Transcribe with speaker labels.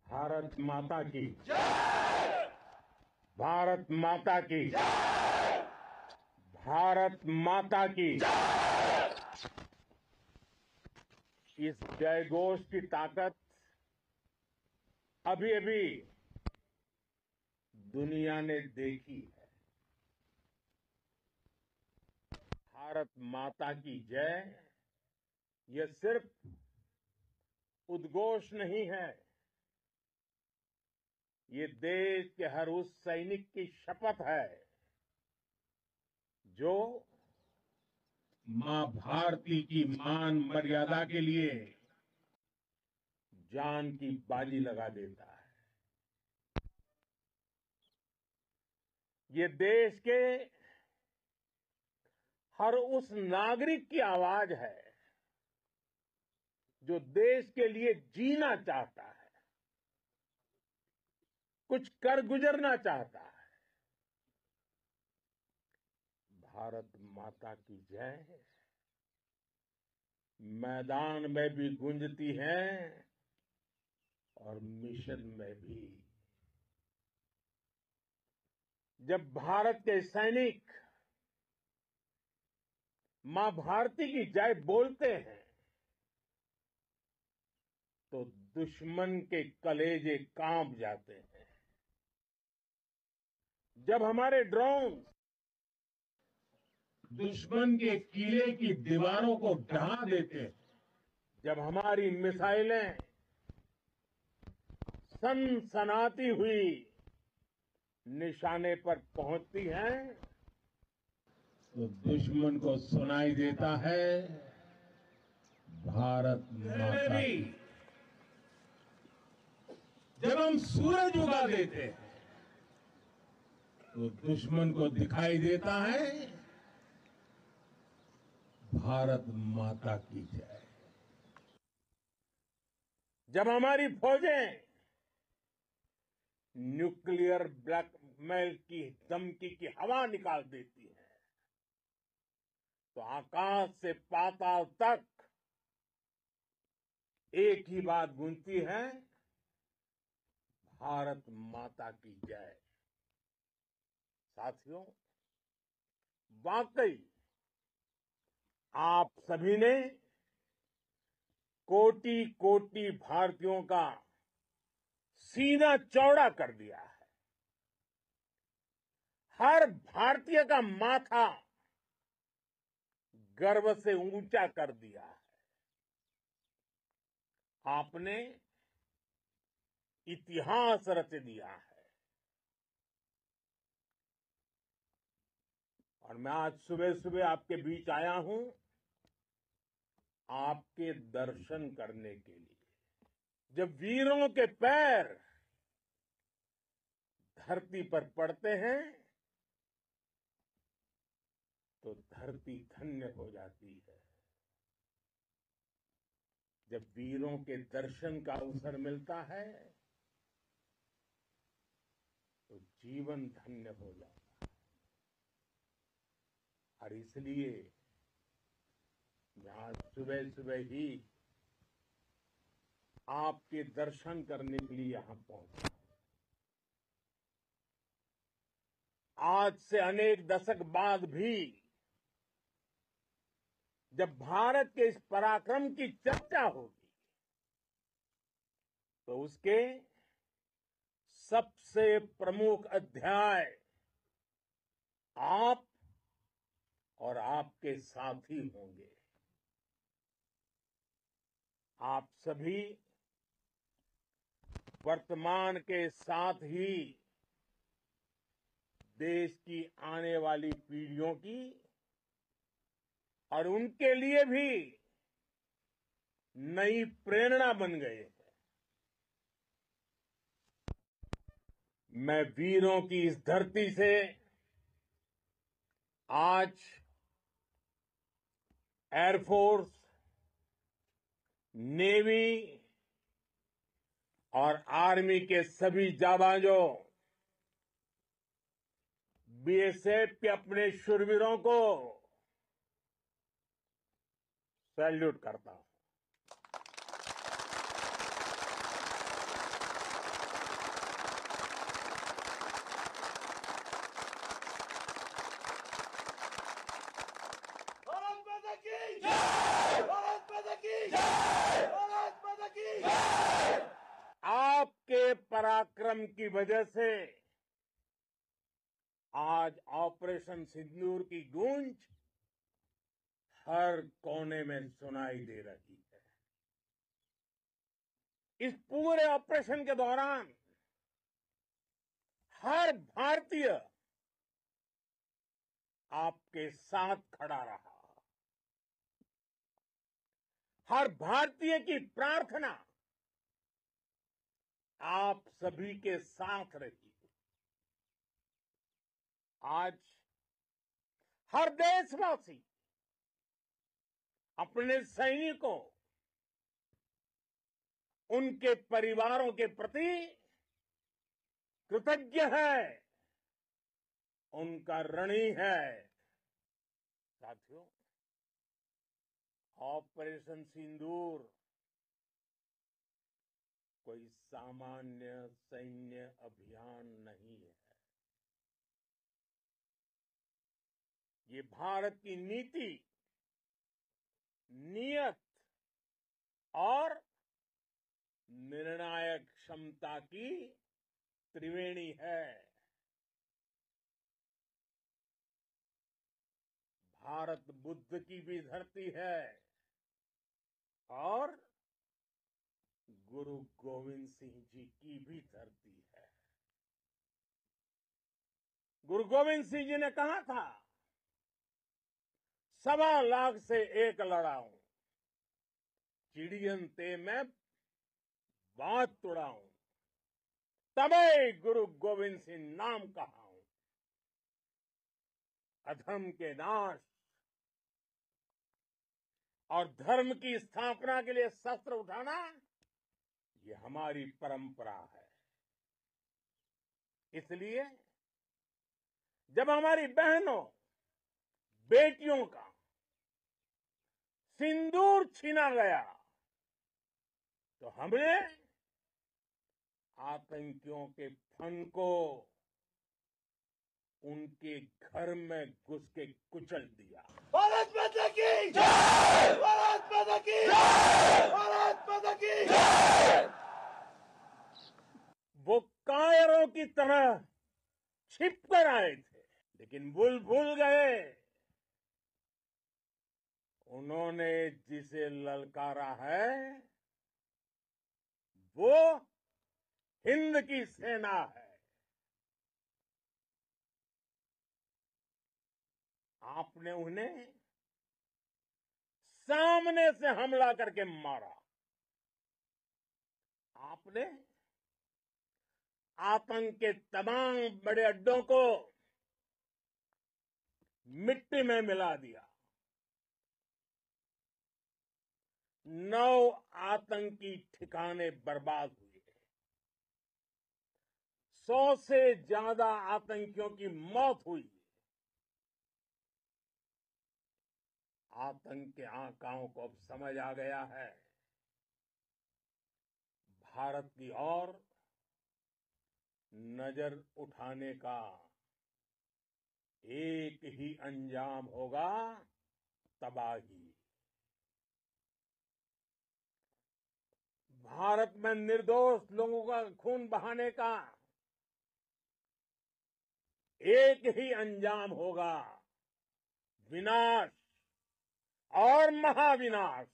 Speaker 1: भारत माता की भारत माता की भारत माता की इस जयघोष की ताकत अभी अभी दुनिया ने देखी है। भारत माता की जय यह सिर्फ उद्घोष नहीं है, ये देश के हर उस सैनिक की शपथ है जो मां भारती की मान मर्यादा के लिए जान की बाजी लगा देता है। ये देश के हर उस नागरिक की आवाज है जो देश के लिए जीना चाहता है, कुछ कर गुजरना चाहता है। भारत माता की जय मैदान में भी गूंजती है और मिशन में भी। जब भारत के सैनिक मां भारती की जय बोलते हैं तो दुश्मन के कलेजे कांप जाते हैं। जब हमारे ड्रोन दुश्मन के किले की दीवारों को ढहा देते हैं, जब हमारी मिसाइलें सनसनाती हुई निशाने पर पहुंचती हैं तो दुश्मन को सुनाई देता है भारत माता की। जब हम सूरज उगा देते हैं तो दुश्मन को दिखाई देता है भारत माता की जय। जब हमारी फौजें न्यूक्लियर ब्लैकमेल की धमकी की हवा निकाल देती है तो आकाश से पाताल तक एक ही बात गूंजती है, भारत माता की जय। साथियों, वाकई आप सभी ने कोटि कोटि भारतीयों का सीना चौड़ा कर दिया है। हर भारतीय का माथा गर्व से ऊंचा कर दिया है। आपने इतिहास रच दिया है। और मैं आज सुबह सुबह आपके बीच आया हूं आपके दर्शन करने के लिए। जब वीरों के पैर धरती पर पड़ते हैं तो धरती धन्य हो जाती है। जब वीरों के दर्शन का अवसर मिलता है तो जीवन धन्य हो जाता है। और इसलिए मैं आज सुबह सुबह ही आपके दर्शन करने के लिए यहां पहुंचा। आज से अनेक दशक बाद भी जब भारत के इस पराक्रम की चर्चा होगी तो उसके सबसे प्रमुख अध्याय आप और आपके साथी होंगे। आप सभी वर्तमान के साथ ही देश की आने वाली पीढ़ियों की और उनके लिए भी नई प्रेरणा बन गए हैं। मैं वीरों की इस धरती से आज एयरफोर्स, नेवी और आर्मी के सभी जाबाजों, बीएसएफ के अपने शूरवीरों को सैल्यूट करता हूं। पराक्रम की वजह से आज ऑपरेशन सिंदूर की गूंज हर कोने में सुनाई दे रही है। इस पूरे ऑपरेशन के दौरान हर भारतीय आपके साथ खड़ा रहा। हर भारतीय की प्रार्थना आप सभी के साथ रही। आज हर देशवासी अपने सैनिकों, उनके परिवारों के प्रति कृतज्ञ है, उनका ऋणी है। साथियों, ऑपरेशन सिंदूर कोई सामान्य सैन्य अभियान नहीं है। ये भारत की नीति, नियत और निर्णायक क्षमता की त्रिवेणी है। भारत बुद्ध की भी धरती है और गुरु गोविंद सिंह जी की भी धरती है। गुरु गोविंद सिंह जी ने कहा था, 1.25 लाख से एक लड़ाऊं, चिड़ियन ते मैं बात तुड़ाऊं, तबे गुरु गोविंद सिंह नाम कहाऊं। अधर्म के नाश और धर्म की स्थापना के लिए शस्त्र उठाना, ये हमारी परंपरा है। इसलिए जब हमारी बहनों, बेटियों का सिंदूर छीना गया, तो हमने आतंकियों के फन को उनके घर में घुस के कुचल दिया।
Speaker 2: भारत माता की जय! भारत माता की जय! भारत माता की जय!
Speaker 1: वो कायरों की तरह छिप कर आए थे, लेकिन भूल गए उन्होंने जिसे ललकारा है वो हिंद की सेना है। आपने उन्हें सामने से हमला करके मारा। आपने आतंक के तमाम बड़े अड्डों को मिट्टी में मिला दिया। 9 आतंकी ठिकाने बर्बाद हुए। 100 से ज्यादा आतंकियों की मौत हुई। आतंक के आकाओं को अब समझ आ गया है, भारत की ओर नजर उठाने का एक ही अंजाम होगा, तबाही। भारत में निर्दोष लोगों का खून बहाने का एक ही अंजाम होगा, विनाश और महाविनाश।